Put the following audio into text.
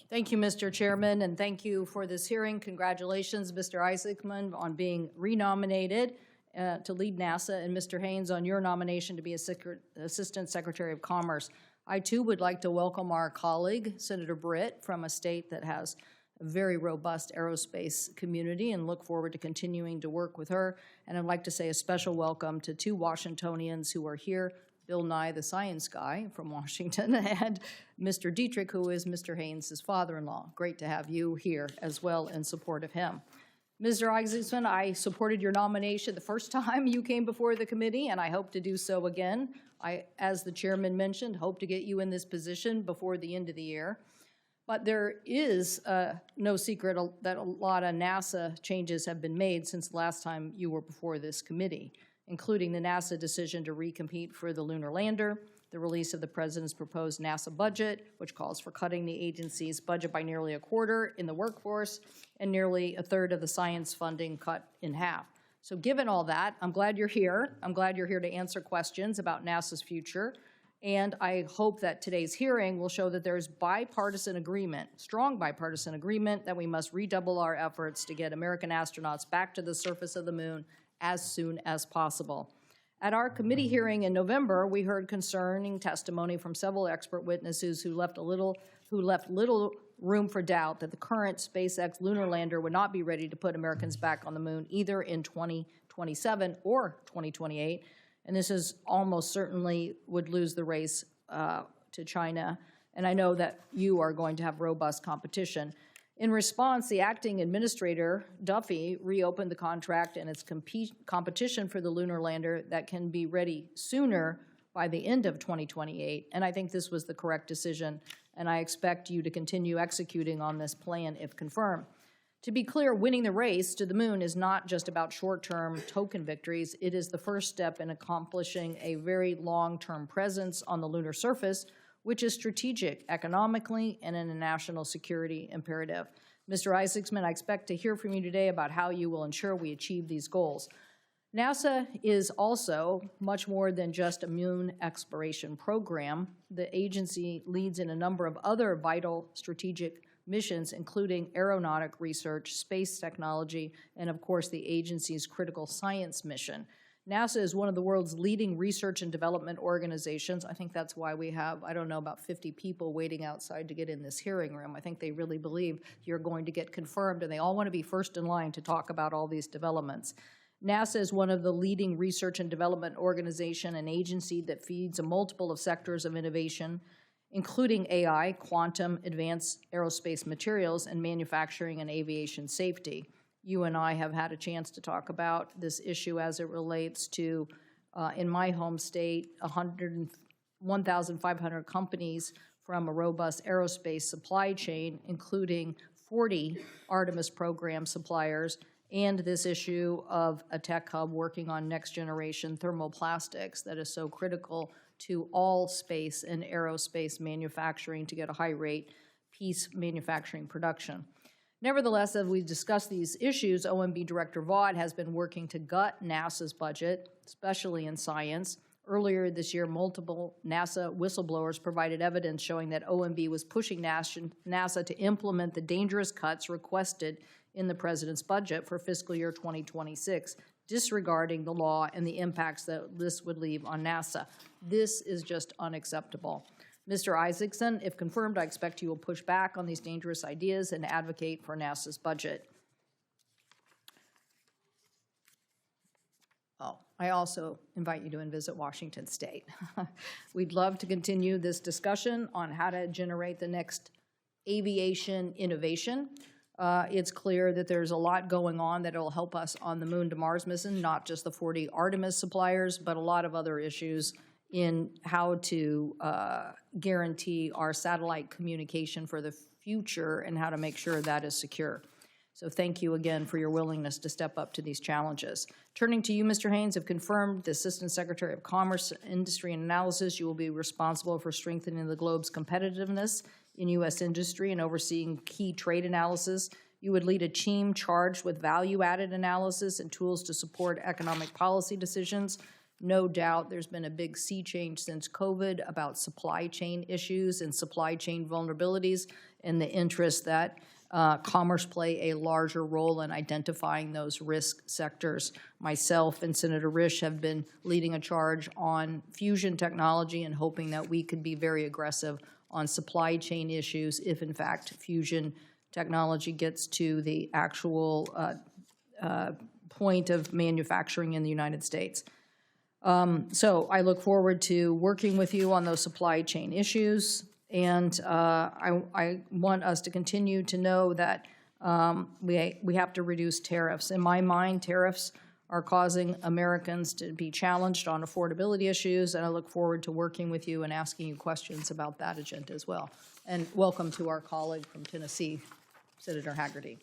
Thank you, Mr. Chairman, and thank you for this hearing. Congratulations, Mr. Isaacman, on being renominated to lead NASA, and Mr. Haynes on your nomination to be Assistant Secretary of Commerce. I, too, would like to welcome our colleague, Senator Britt, from a state that has a very robust aerospace community, and look forward to continuing to work with her. And I'd like to say a special welcome to two Washingtonians who are here, Bill Nye, the science guy from Washington, and Mr. Dietrich, who is Mr. Haynes' father-in-law. Great to have you here as well in support of him. Mr. Isaacman, I supported your nomination the first time you came before the committee, and I hope to do so again. I, as the chairman mentioned, hope to get you in this position before the end of the year. But there is no secret that a lot of NASA changes have been made since the last time you were before this committee, including the NASA decision to recompete for the lunar lander, the release of the president's proposed NASA budget, which calls for cutting the agency's budget by nearly a quarter in the workforce, and nearly a third of the science funding cut in half. So given all that, I'm glad you're here. I'm glad you're here to answer questions about NASA's future. And I hope that today's hearing will show that there's bipartisan agreement, strong bipartisan agreement, that we must redouble our efforts to get American astronauts back to the surface of the moon as soon as possible. At our committee hearing in November, we heard concerning testimony from several expert witnesses who left little room for doubt that the current SpaceX lunar lander would not be ready to put Americans back on the moon either in 2027 or 2028. And this is almost certainly would lose the race to China. And I know that you are going to have robust competition. In response, the acting administrator, Duffy, reopened the contract and its competition for the lunar lander that can be ready sooner by the end of 2028. And I think this was the correct decision, and I expect you to continue executing on this plan if confirmed. To be clear, winning the race to the moon is not just about short-term token victories. It is the first step in accomplishing a very long-term presence on the lunar surface, which is strategic economically and in a national security imperative. Mr. Isaacman, I expect to hear from you today about how you will ensure we achieve these goals. NASA is also much more than just a moon exploration program. The agency leads in a number of other vital strategic missions, including aeronautic research, space technology, and of course the agency's critical science mission. NASA is one of the world's leading research and development organizations. I think that's why we have, I don't know, about 50 people waiting outside to get in this hearing room. I think they really believe you're going to get confirmed, and they all want to be first in line to talk about all these developments. NASA is one of the leading research and development organization and agency that feeds a multiple of sectors of innovation, including AI, quantum, advanced aerospace materials, and manufacturing and aviation safety. You and I have had a chance to talk about this issue as it relates to, in my home state, 1,500 companies from a robust aerospace supply chain, including 40 Artemis program suppliers, and this issue of a tech hub working on next-generation thermoplastics that is so critical to all space and aerospace manufacturing to get a high-rate piece manufacturing production. Nevertheless, as we discuss these issues, OMB Director Vaught has been working to gut NASA's budget, especially in science. Earlier this year, multiple NASA whistleblowers provided evidence showing that OMB was pushing NASA to implement the dangerous cuts requested in the president's budget for fiscal year 2026, disregarding the law and the impacts that this would leave on NASA. This is just unacceptable. Mr. Isaacman, if confirmed, I expect you will push back on these dangerous ideas and advocate for NASA's budget. I also invite you to visit Washington State. We'd love to continue this discussion on how to generate the next aviation innovation. It's clear that there's a lot going on that will help us on the Moon to Mars mission, not just the 40 Artemis suppliers, but a lot of other issues in how to guarantee our satellite communication for the future and how to make sure that is secure. So thank you again for your willingness to step up to these challenges. Turning to you, Mr. Haynes, have confirmed the Assistant Secretary of Commerce, Industry, and Analysis. You will be responsible for strengthening the globe's competitiveness in U.S. industry and overseeing key trade analysis. You would lead a team charged with value-added analysis and tools to support economic policy decisions. No doubt there's been a big sea change since COVID about supply chain issues and supply chain vulnerabilities, and the interest that commerce play a larger role in identifying those risk sectors. Myself and Senator Risch have been leading a charge on fusion technology and hoping that we could be very aggressive on supply chain issues if, in fact, fusion technology gets to the actual point of manufacturing in the United States. So I look forward to working with you on those supply chain issues. And I want us to continue to know that we have to reduce tariffs. In my mind, tariffs are causing Americans to be challenged on affordability issues, and I look forward to working with you and asking you questions about that agenda as well. And welcome to our colleague from Tennessee, Senator Hagerty.